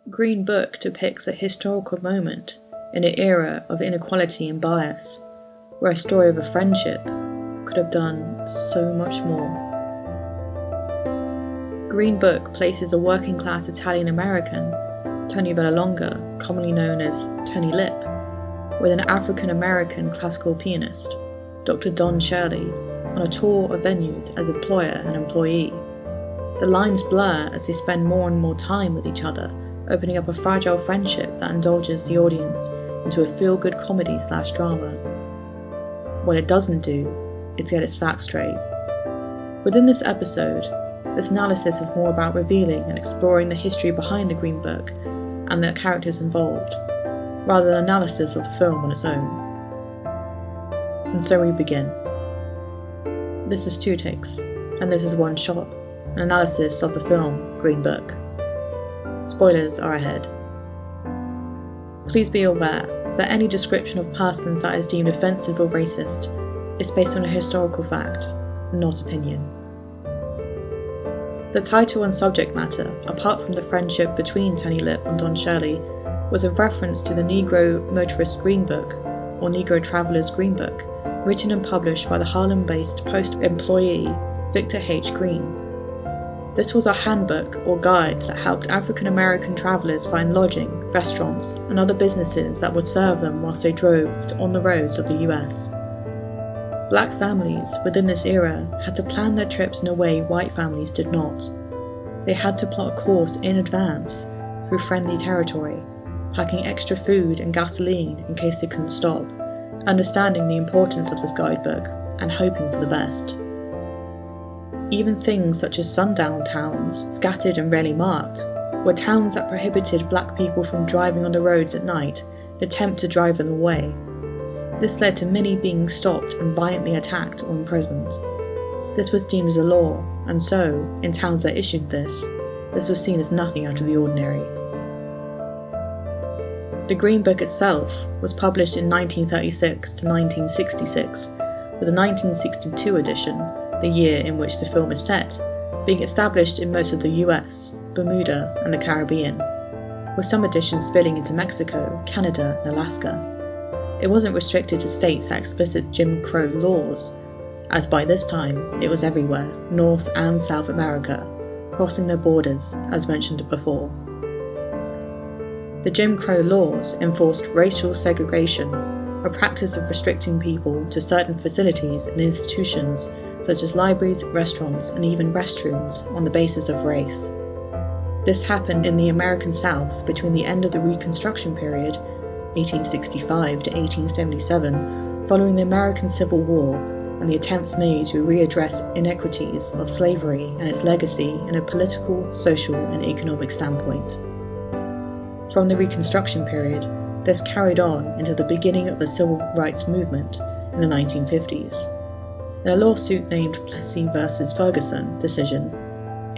Green Book depicts a historical moment in an era of inequality and bias, where a story of a friendship could have done so much more. Green Book places a working-class Italian-American, Tony Vallelonga, commonly known as Tony Lip, with an African-American classical pianist, Dr. Don Shirley, on a tour of venues as employer and employee. The lines blur as they spend more and more time with each other, opening up a fragile friendship that indulges the audience into a feel-good comedy/drama. What it doesn't do is get its facts straight. Within this episode, this analysis is more about revealing and exploring the history behind the Green Book and the characters involved, rather than analysis of the film on its own. And so we begin. This is 2 takes, and this is 1 shot, an analysis of the film Green Book. Spoilers are ahead. Please be aware that any description of persons that is deemed offensive or racist is based on a historical fact, not opinion. The title and subject matter, apart from the friendship between Tony Lip and Don Shirley, was a reference to the Negro Motorist Green Book, or Negro Traveller's Green Book, written and published by the Harlem-based Post employee Victor H. Green. This was a handbook or guide that helped African American travellers find lodging, restaurants, and other businesses that would serve them whilst they drove on the roads of the US. Black families within this era had to plan their trips in a way white families did not. They had to plot a course in advance through friendly territory, packing extra food and gasoline in case they couldn't stop, understanding the importance of this guidebook and hoping for the best. Even things such as sundown towns, scattered and rarely marked, were towns that prohibited black people from driving on the roads at night in attempt to drive them away. This led to many being stopped and violently attacked or imprisoned. This was deemed as a law, and so, in towns that issued this was seen as nothing out of the ordinary. The Green Book itself was published in 1936 to 1966, with a 1962 edition, the year in which the film is set, being established in most of the US, Bermuda, and the Caribbean, with some editions spilling into Mexico, Canada, and Alaska. It wasn't restricted to states that explicit Jim Crow laws, as by this time it was everywhere, North and South America, crossing their borders, as mentioned before. The Jim Crow laws enforced racial segregation, a practice of restricting people to certain facilities and institutions such as libraries, restaurants, and even restrooms on the basis of race. This happened in the American South between the end of the Reconstruction period, 1865 to 1877, following the American Civil War, and the attempts made to readdress inequities of slavery and its legacy in a political, social, and economic standpoint. From the Reconstruction period, this carried on into the beginning of the Civil Rights Movement in the 1950s. In a lawsuit named Plessy v. Ferguson decision,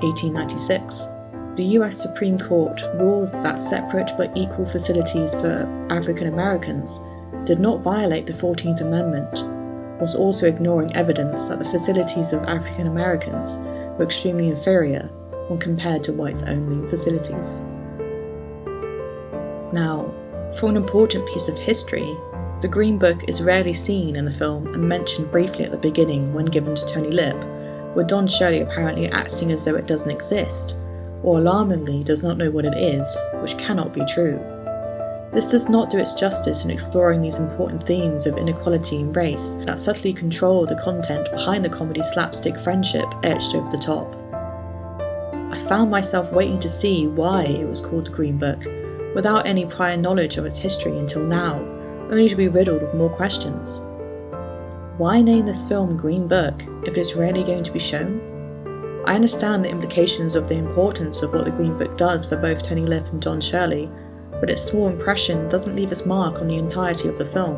1896, the US Supreme Court ruled that separate but equal facilities for African Americans did not violate the 14th Amendment, whilst also ignoring evidence that the facilities of African Americans were extremely inferior when compared to whites-only facilities. Now, for an important piece of history, the Green Book is rarely seen in the film and mentioned briefly at the beginning when given to Tony Lip, with Don Shirley apparently acting as though it doesn't exist, or alarmingly does not know what it is, which cannot be true. This does not do its justice in exploring these important themes of inequality and race that subtly control the content behind the comedy slapstick friendship etched over the top. I found myself waiting to see why it was called the Green Book, without any prior knowledge of its history until now, only to be riddled with more questions. Why name this film Green Book if it's rarely going to be shown? I understand the implications of the importance of what the Green Book does for both Tony Lip and Don Shirley, but its small impression doesn't leave its mark on the entirety of the film.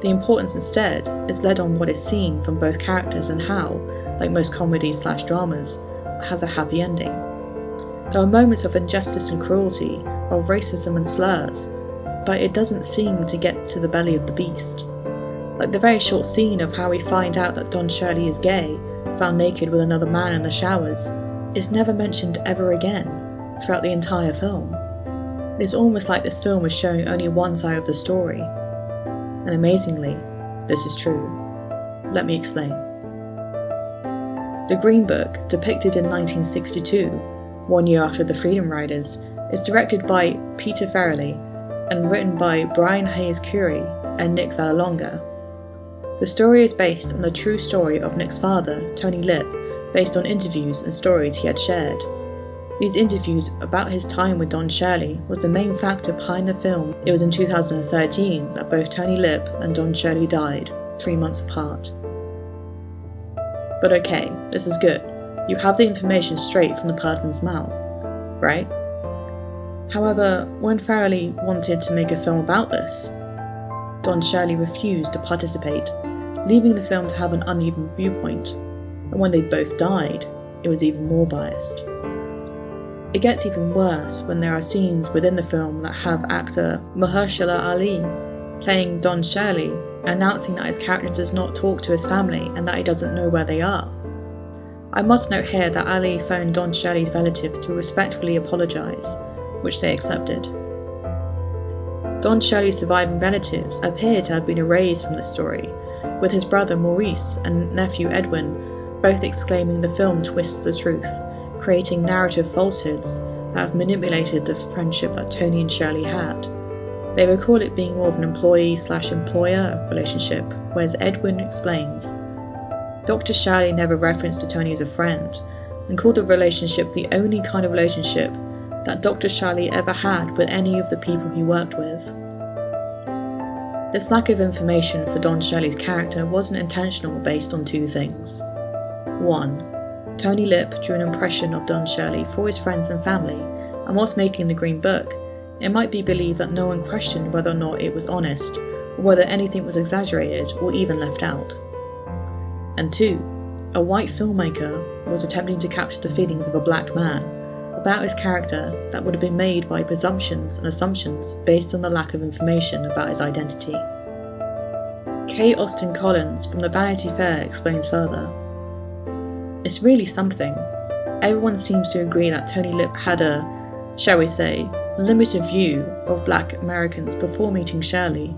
The importance instead is led on what is seen from both characters and how, like most comedies/dramas, has a happy ending. There are moments of injustice and cruelty, of racism and slurs, but it doesn't seem to get to the belly of the beast. Like the very short scene of how we find out that Don Shirley is gay, found naked with another man in the showers, is never mentioned ever again throughout the entire film. It's almost like this film is showing only one side of the story. And amazingly, this is true. Let me explain. The Green Book, depicted in 1962, 1 year after the Freedom Riders, is directed by Peter Farrelly and written by Brian Hayes Currie and Nick Vallelonga. The story is based on the true story of Nick's father, Tony Lip, based on interviews and stories he had shared. These interviews about his time with Don Shirley was the main factor behind the film. It was in 2013 that both Tony Lip and Don Shirley died, 3 months apart. But okay, this is good. You have the information straight from the person's mouth, right? However, when Farrelly wanted to make a film about this, Don Shirley refused to participate, leaving the film to have an uneven viewpoint, and when they both died, it was even more biased. It gets even worse when there are scenes within the film that have actor Mahershala Ali playing Don Shirley, announcing that his character does not talk to his family and that he doesn't know where they are. I must note here that Ali phoned Don Shirley's relatives to respectfully apologise, which they accepted. Don Shirley's surviving relatives appear to have been erased from the story, with his brother Maurice and nephew Edwin both exclaiming the film twists the truth, creating narrative falsehoods that have manipulated the friendship that Tony and Shirley had. They recall it being more of an employee/employer relationship, whereas Edwin explains, Dr. Shirley never referenced to Tony as a friend, and called the relationship the only kind of relationship that Dr. Shirley ever had with any of the people he worked with. This lack of information for Don Shirley's character wasn't intentional based on two things. 1. Tony Lip drew an impression of Don Shirley for his friends and family, and whilst making the Green Book, it might be believed that no one questioned whether or not it was honest, or whether anything was exaggerated or even left out. And 2. A white filmmaker was attempting to capture the feelings of a black man about his character that would have been made by presumptions and assumptions based on the lack of information about his identity. K. Austin Collins from the Vanity Fair explains further. It's really something. Everyone seems to agree that Tony Lip had a, shall we say, limited view of black Americans before meeting Shirley.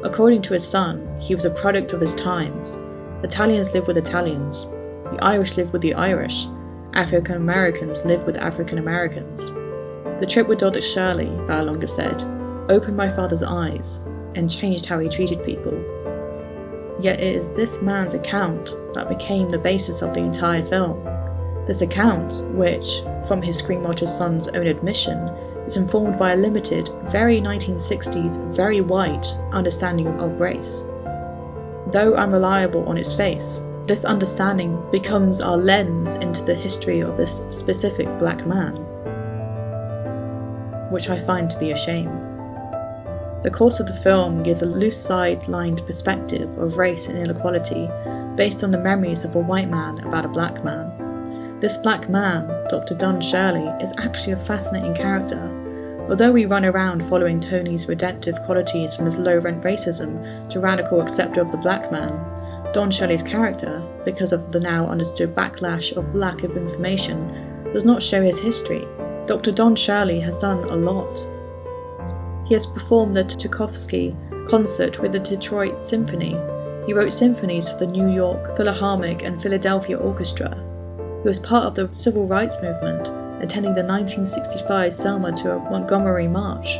According to his son, he was a product of his times. Italians live with Italians. The Irish live with the Irish. African Americans live with African Americans. The trip with Dr. Shirley, Vallelonga said, opened my father's eyes and changed how he treated people. Yet it is this man's account that became the basis of the entire film. This account, which, from his screenwriter's son's own admission, is informed by a limited, very 1960s, very white understanding of race. Though unreliable on its face, this understanding becomes our lens into the history of this specific black man, which I find to be a shame. The course of the film gives a loose sidelined perspective of race and inequality based on the memories of a white man about a black man. This black man, Dr. Don Shirley, is actually a fascinating character. Although we run around following Tony's redemptive qualities from his low-rent racism to radical acceptor of the black man, Don Shirley's character, because of the now understood backlash of lack of information, does not show his history. Dr. Don Shirley has done a lot. He has performed the Tchaikovsky concert with the Detroit Symphony. He wrote symphonies for the New York Philharmonic and Philadelphia Orchestra. He was part of the Civil Rights Movement, attending the 1965 Selma to Montgomery March.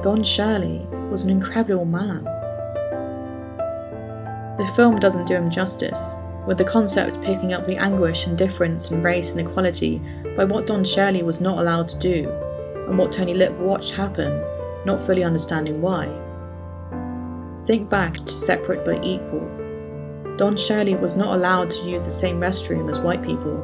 Don Shirley was an incredible man. The film doesn't do him justice, with the concept picking up the anguish and difference in race and equality by what Don Shirley was not allowed to do, and what Tony Lip watched happen, not fully understanding why. Think back to Separate but Equal. Don Shirley was not allowed to use the same restroom as white people,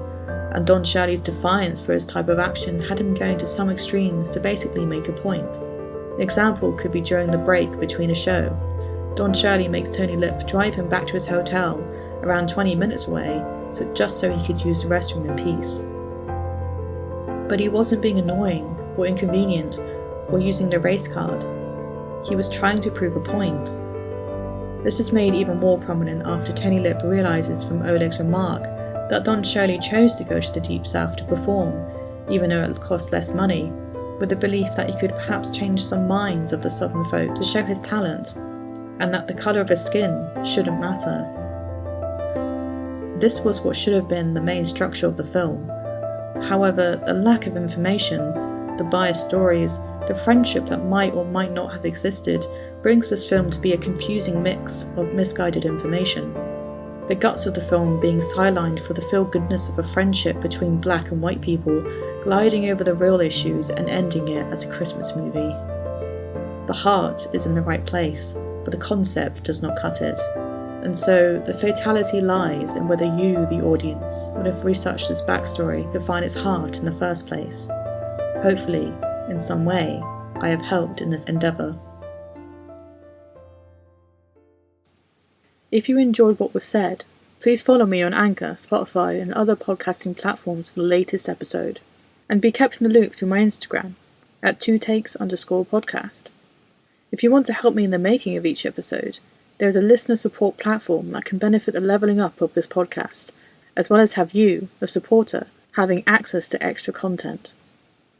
and Don Shirley's defiance for his type of action had him going to some extremes to basically make a point. An example could be during the break between a show. Don Shirley makes Tony Lip drive him back to his hotel around 20 minutes away, just so he could use the restroom in peace. But he wasn't being annoying or inconvenient or using the race card. He was trying to prove a point. This is made even more prominent after Tony Lip realizes from Oleg's remark that Don Shirley chose to go to the Deep South to perform, even though it cost less money, with the belief that he could perhaps change some minds of the Southern folk to show his talent, and that the colour of his skin shouldn't matter. This was what should have been the main structure of the film. However, the lack of information, the biased stories, the friendship that might or might not have existed brings this film to be a confusing mix of misguided information. The guts of the film being sidelined for the feel-goodness of a friendship between black and white people, gliding over the real issues and ending it as a Christmas movie. The heart is in the right place, but the concept does not cut it. And so, the fatality lies in whether you, the audience, would have researched this backstory to find its heart in the first place. Hopefully, in some way, I have helped in this endeavour. If you enjoyed what was said, please follow me on Anchor, Spotify and other podcasting platforms for the latest episode, and be kept in the loop through my Instagram, at 2takes_podcast. If you want to help me in the making of each episode, there is a listener support platform that can benefit the levelling up of this podcast, as well as have you, the supporter, having access to extra content.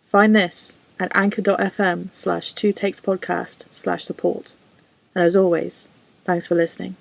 Find this at anchor.fm/2takespodcast/support. And as always, thanks for listening.